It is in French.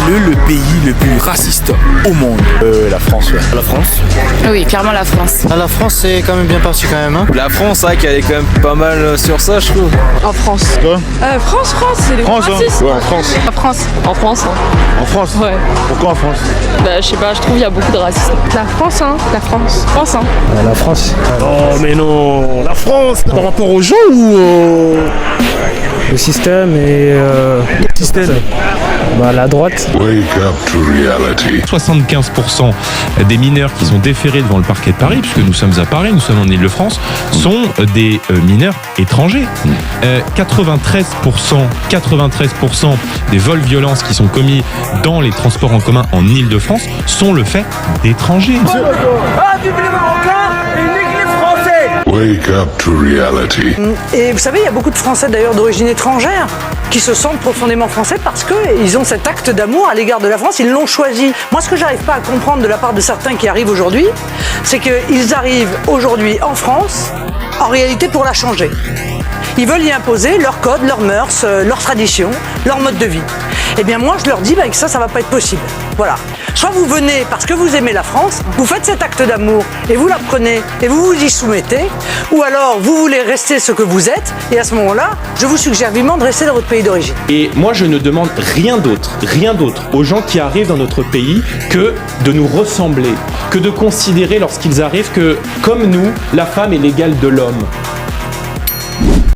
Quel est le pays le plus raciste au monde? La France, ouais. La France? Oui, clairement la France. Ah, la France, c'est quand même bien parti quand même. Hein. La France, c'est vrai qu'elle est quand même pas mal sur ça, je trouve. En France. Quoi France, c'est les France, racistes. hein. Ouais, en France. En France. En France. En France. Ouais. Pourquoi en France? Bah, je sais pas, je trouve qu'il y a beaucoup de racisme. La France, hein. La France. France, hein. La France. Oh mais non, la France. Par rapport aux gens ou Le système et système? la droite. Wake up to reality. 75% des mineurs qui sont déférés devant le parquet de Paris, puisque nous sommes à Paris, nous sommes en Ile-de-France, sont des mineurs étrangers. 93% des vols violences qui sont commis dans les transports en commun en Ile-de-France sont le fait d'étrangers. Wake up to reality. Et vous savez, il y a beaucoup de Français d'ailleurs d'origine étrangère qui se sentent profondément français parce qu'ils ont cet acte d'amour à l'égard de la France, ils l'ont choisi. Moi, ce que j'arrive pas à comprendre de la part de certains qui arrivent aujourd'hui, c'est qu'ils arrivent aujourd'hui en France, en réalité pour la changer. Ils veulent y imposer leurs codes, leurs mœurs, leurs traditions, leur mode de vie. Eh bien moi, je leur dis que ça va pas être possible. Voilà. Soit vous venez parce que vous aimez la France, vous faites cet acte d'amour et vous la prenez et vous vous y soumettez, ou alors vous voulez rester ce que vous êtes, et à ce moment-là, je vous suggère vivement de rester dans votre pays d'origine. Et moi, je ne demande rien d'autre aux gens qui arrivent dans notre pays que de nous ressembler, que de considérer lorsqu'ils arrivent que, comme nous, la femme est l'égale de l'homme.